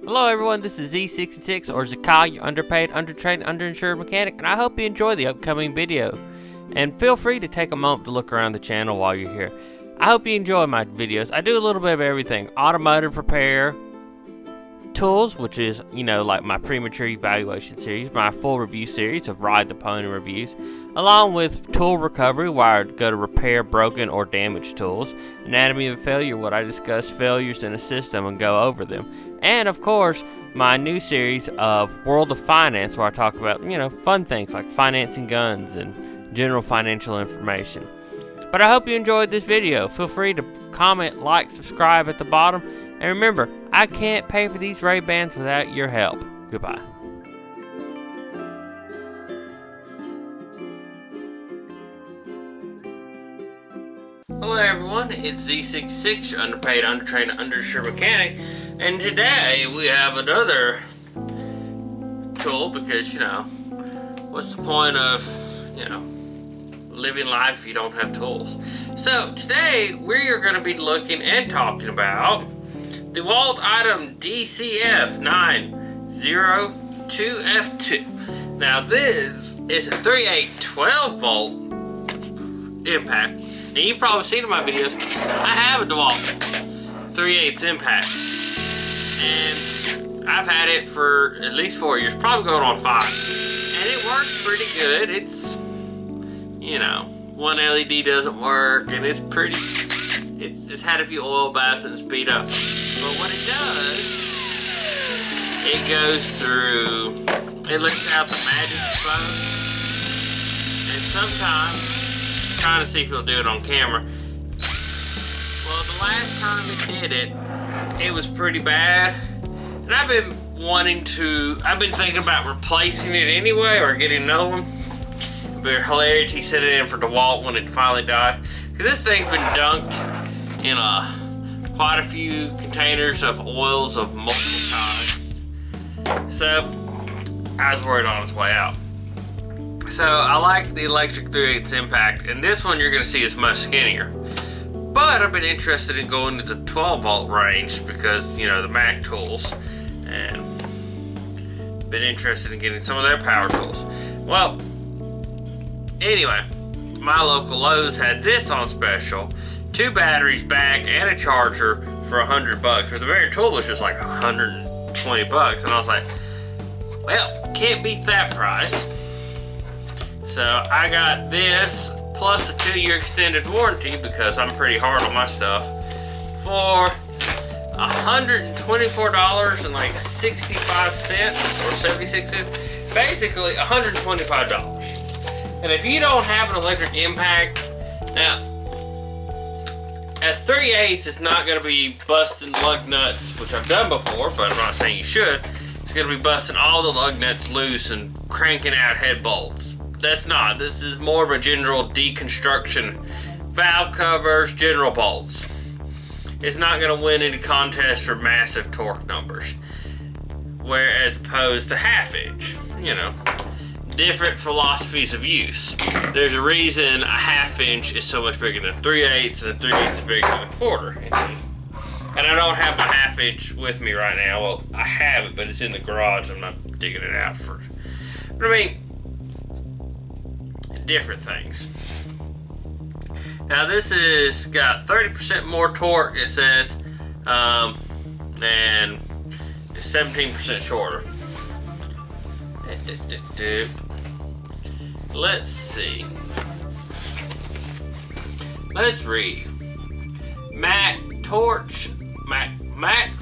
Hello everyone, this is Z66 or Zakai, your underpaid, undertrained, underinsured mechanic, and I hope you enjoy the upcoming video. And feel free to take a moment to look around the channel while you're here. I hope you enjoy my videos. I do a little bit of everything. Automotive repair, tools, which is, like my Premature evaluation series, my full review series of ride the pony reviews, along with tool recovery, where I go to repair broken or damaged tools, anatomy of failure, what I discuss failures in a system and go over them, and of course, my new series of World of Finance, where I talk about, fun things like financing guns and general financial information. But I hope you enjoyed this video. Feel free to comment, like, subscribe at the bottom, and remember, I can't pay for these Ray-Bans without your help. Goodbye. Hello everyone, it's Z66, your underpaid, undertrained, underinsured mechanic, and today we have another tool because, what's the point of, living life if you don't have tools? So today we are going to be looking and talking about Dewalt item DCF902F2. Now this is a 3/8 12 volt impact. And you've probably seen in my videos, I have a Dewalt 3/8 impact. And I've had it for at least 4 years, probably going on 5. And it works pretty good. It's, one LED doesn't work, and it's pretty, it's had a few oil baths and speed up. But what it does, it goes through, it lets out the magic smoke. And sometimes, trying to see if he'll do it on camera. Well, the last time it did it, it was pretty bad. And I've been thinking about replacing it anyway, or getting another one. It'd be hilarious. He set it in for DeWalt when it finally died. Because this thing's been dunked in quite a few containers of oils of multiple kinds. So, I was worried on its way out. So I like the electric 3/8 impact, and this one you're going to see is much skinnier. But I've been interested in going to the 12 volt range because, the Mac tools, and been interested in getting some of their power tools. Well, anyway, my local Lowe's had this on special, 2 batteries back and a charger for $100. But the very tool was just like $120, and I was like, well, can't beat that price. So I got this plus a 2-year extended warranty because I'm pretty hard on my stuff for $124 and like 65 cents or 76 cents. Basically $125. And if you don't have an electric impact, now at 3/8 it's not going to be busting lug nuts, which I've done before, but I'm not saying you should. It's going to be busting all the lug nuts loose and cranking out head bolts. That's not. This is more of a general deconstruction. Valve covers, general bolts. It's not going to win any contest for massive torque numbers. Whereas opposed to half-inch, different philosophies of use. There's a reason a half-inch is so much bigger than 3/8 and a 3/8 is bigger than a 1/4 inches. And I don't have my half-inch with me right now. Well, I have it, but it's in the garage. I'm not digging it out for. But I mean, different things. Now this is got 30% more torque, it says, and it's 17% shorter. Let's see. Let's read. Mac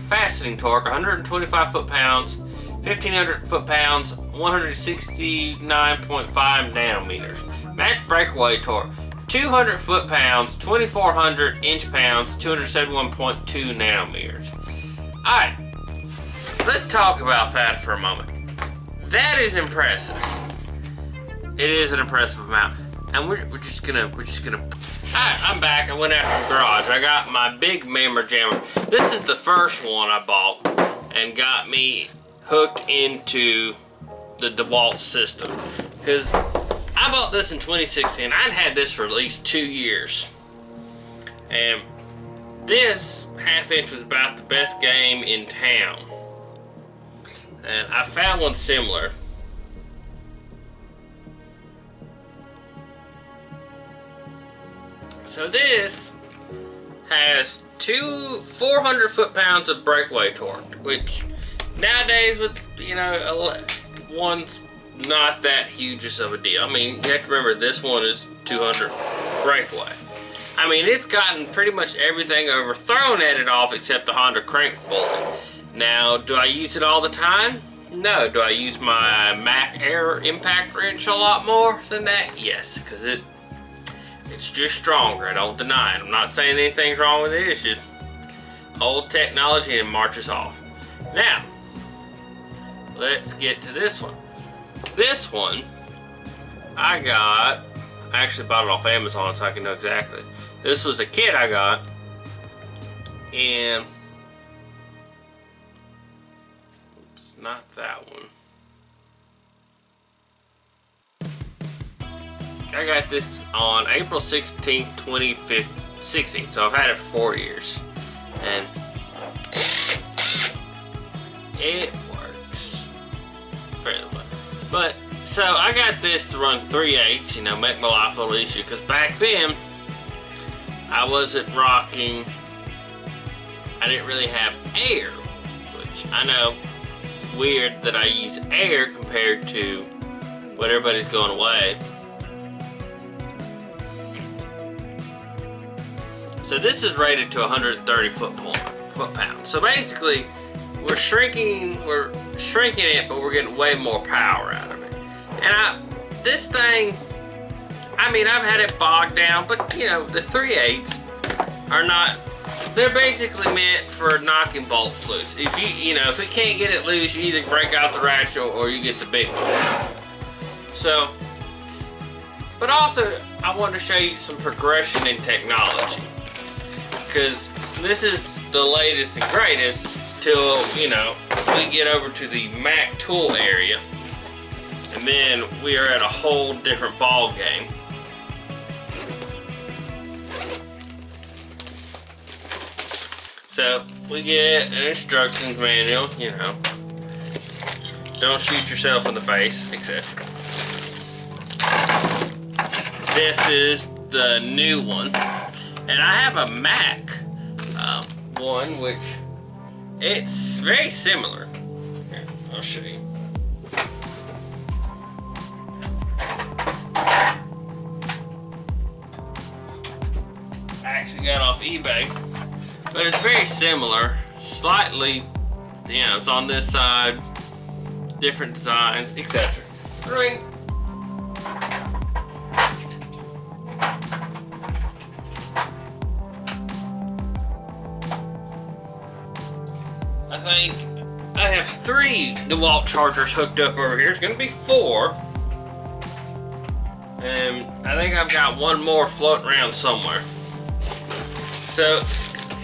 fastening torque, 125 foot-pounds, 1,500 foot-pounds, 169.5 nanometers. Max breakaway torque, 200 foot-pounds, 2,400 inch-pounds, 271.2 nanometers. Alright, let's talk about that for a moment. That is impressive. It is an impressive amount. And we're just gonna. Alright, I'm back. I went out to the garage. I got my big Mammer Jammer. This is the first one I bought and got me hooked into the DeWalt system. Because I bought this in 2016. I'd had this for at least 2 years. And this half-inch was about the best game in town. And I found one similar. So this has 400 foot-pounds of breakaway torque, which nowadays with, you know, one's not that huge of a deal. I mean, you have to remember this one is 200 breakaway. I mean, it's gotten pretty much everything overthrown at it off except the Honda crank pulley. Now, do I use it all the time? No. Do I use my Mac Air impact wrench a lot more than that? Yes, because it's just stronger. I don't deny it. I'm not saying anything's wrong with it. It's just old technology and it marches off. Now, let's get to this one. This one, I actually bought it off Amazon so I can know exactly. This was a kit I got, and it's not that one. I got this on April 16th, 2016, so I've had it for 4 years, and it works fairly well. But, so I got this to run 3/8, you know, make my life a little easier, because back then, I wasn't rocking, I didn't really have air, which I know, weird that I use air compared to what everybody's going away. So this is rated to 130 foot-pounds. So basically, we're shrinking it, but we're getting way more power out of it. And this thing, I mean, I've had it bogged down, but you know, the 3/8 are not, they're basically meant for knocking bolts loose. If if it can't get it loose, you either break out the ratchet or you get the big one. So, but also, I want to show you some progression in technology. Because this is the latest and greatest till, you know, we get over to the Mac tool area. And then we are at a whole different ball game. So we get an instructions manual, you know, don't shoot yourself in the face, etc. This is the new one, and I have a Mac one, which it's very similar. Here, I'll show you. I actually got off eBay. But it's very similar, slightly, you know, it's on this side, different designs, etc. Right. I think I have 3 Dewalt chargers hooked up over here. It's going to be 4. And I think I've got one more floating around somewhere. So,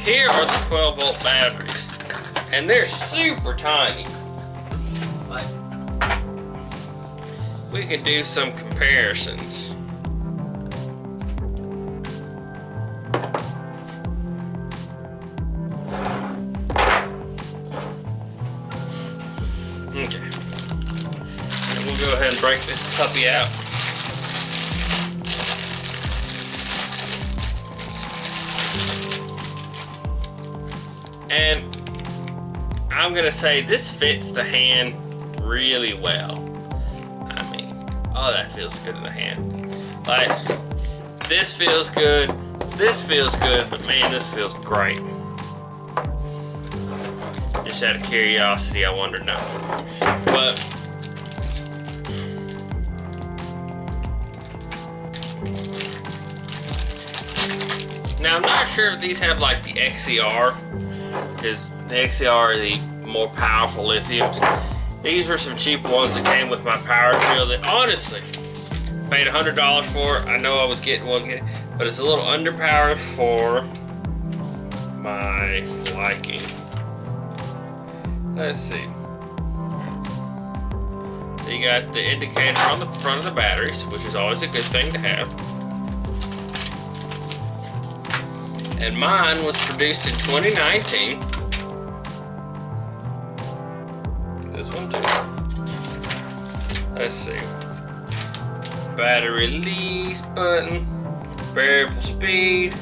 here are the 12-volt batteries, and they're super tiny. Like, we can do some comparisons. Okay, and we'll go ahead and break this puppy out. And I'm gonna say this fits the hand really well. I mean, oh, that feels good in the hand. Like, this feels good, but man, this feels great. Just out of curiosity, I wanted to know. But now I'm not sure if these have like the XCR, because the XCR are the more powerful lithiums. These were some cheap ones that came with my power drill that honestly paid $100 for. I know I was getting one, but it's a little underpowered for my liking. Let's see. So you got the indicator on the front of the batteries, which is always a good thing to have. And mine was produced in 2019. This this one too. Let's see. Battery release button, variable speed,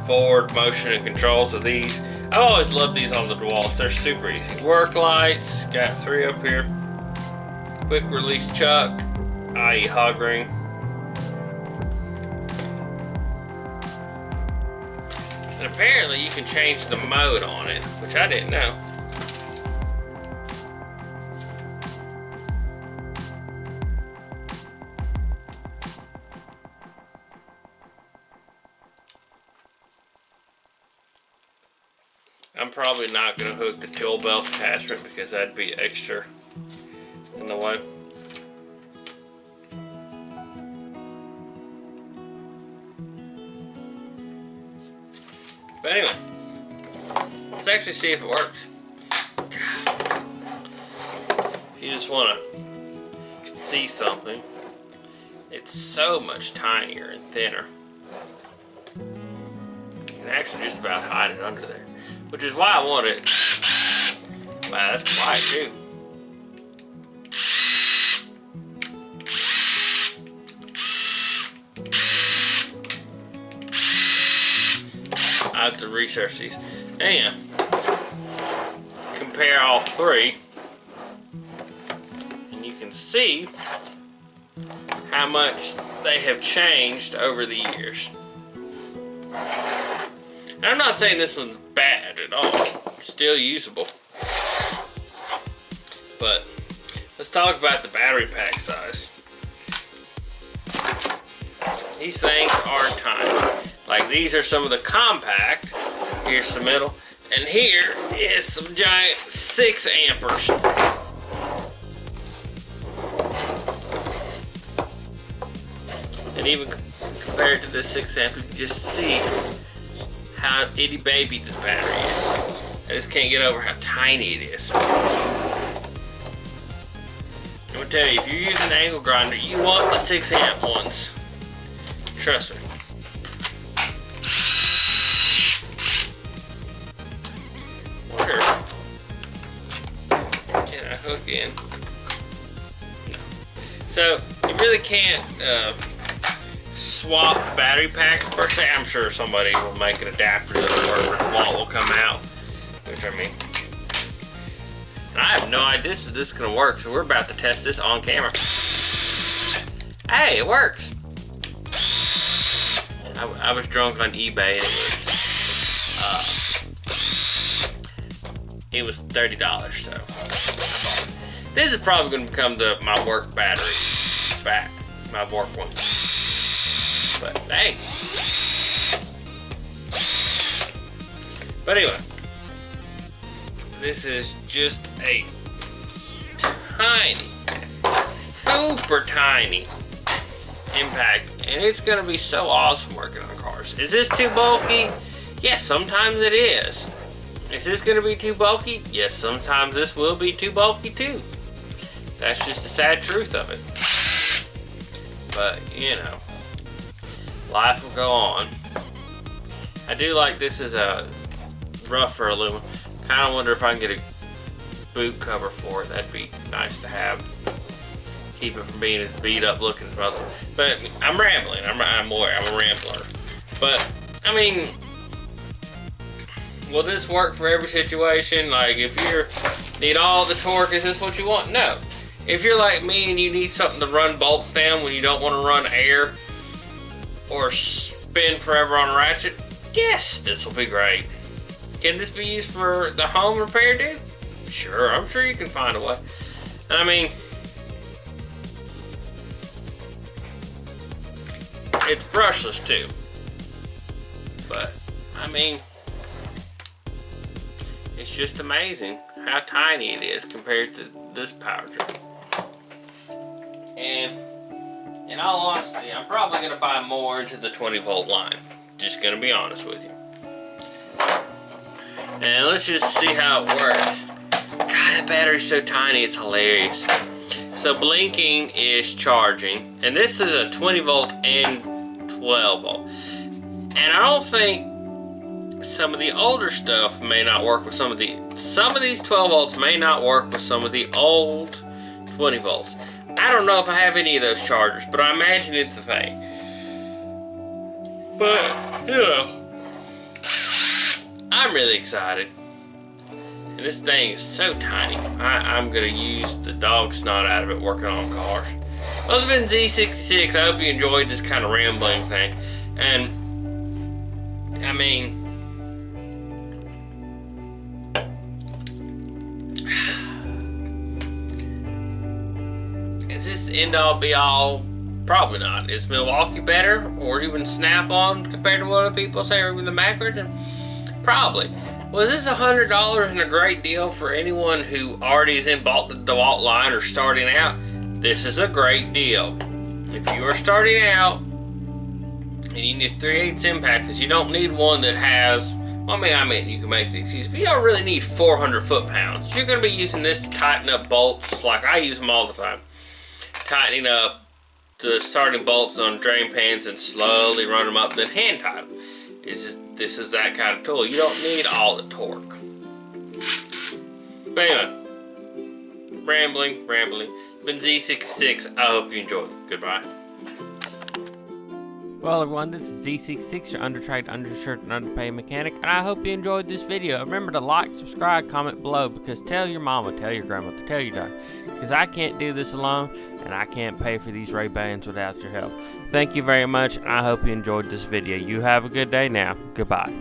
forward motion and control. So these, I always love these on the Dewalt. They're super easy. Work lights, got 3 up here. Quick release chuck, i.e. hog ring. And apparently you can change the mode on it, which I didn't know. I'm probably not going to hook the tool belt attachment because that'd be extra in the way. But anyway, let's actually see if it works. If you just want to see something, it's so much tinier and thinner. You can actually just about hide it under there, which is why I want it. Wow, that's quiet too. I have to research these. And compare all 3, and you can see how much they have changed over the years. And I'm not saying this one's bad at all. It's still usable. But let's talk about the battery pack size. These things are tiny. Like these are some of the compact. Here's some middle. And here is some giant 6 ampers. And even compared to the 6 amp, you can just see how itty baby this battery is. I just can't get over how tiny it is. I'm gonna tell you, if you're using an angle grinder, you want the 6 amp ones. Trust me. Where can I hook in? No. So you really can't swap the battery pack per se. I'm sure somebody will make an adapter that'll work, or Dewalt will come out, which I mean. And I have no idea this is gonna work, so we're about to test this on camera. Hey, it works. I was drunk on eBay and it was $30, so this is probably going to become my work battery back, my work one. But hey, but anyway, this is just a tiny, super tiny impact, and it's gonna be so awesome working on cars. Is this too bulky? Yes, sometimes it is. Is this gonna be too bulky? Yes, sometimes this will be too bulky too. That's just the sad truth of it. But you know, life will go on. I do like this as a rougher aluminum. Kind of wonder if I can get a boot cover for it. That'd be nice to have. Keep it from being as beat up looking as well. But I'm rambling. I'm aware. I'm a rambler. But I mean, will this work for every situation? Like if you need all the torque, is this what you want? No. If you're like me and you need something to run bolts down when you don't want to run air or spin forever on a ratchet, yes, this will be great. Can this be used for the home repair, dude? Sure, I'm sure you can find a way. I mean, it's brushless too. But, I mean, it's just amazing how tiny it is compared to this power drill. And in all honesty, I'm probably going to buy more into the 20 volt line. Just going to be honest with you. And let's just see how it works. God, that battery's so tiny, it's hilarious. So blinking is charging. And this is a 20 volt and 12 volt. And I don't think some of the older stuff may not work with some of these 12 volts may not work with some of the old 20 volts. I don't know if I have any of those chargers, but I imagine it's a thing. But, you know, I'm really excited. And this thing is so tiny. I'm gonna use the dog snot out of it working on cars. Well, it's been Z66. I hope you enjoyed this kind of rambling thing. And, I mean, is this the end all be all? Probably not. Is Milwaukee better, or even Snap-on compared to what other people say, or even the Macros? Probably. Well, is this $100 and a great deal for anyone who already is in bought the Dewalt line or starting out? This is a great deal. If you are starting out and you need a 3/8 impact, because you don't need one that has, well, I mean, you can make the excuse, but you don't really need 400 foot-pounds. You're going to be using this to tighten up bolts, like I use them all the time. Tightening up the starting bolts on drain pans and slowly run them up, then hand tighten them. This is that kind of tool. You don't need all the torque. But anyway, rambling. Been Z66. I hope you enjoyed. Goodbye. Well, everyone, this is Z66, your undertrained, undershirt, and underpaid mechanic, and I hope you enjoyed this video. Remember to like, subscribe, comment below, because tell your mama, tell your grandma, tell your daughter, because I can't do this alone, and I can't pay for these Ray-Bans without your help. Thank you very much, and I hope you enjoyed this video. You have a good day now. Goodbye.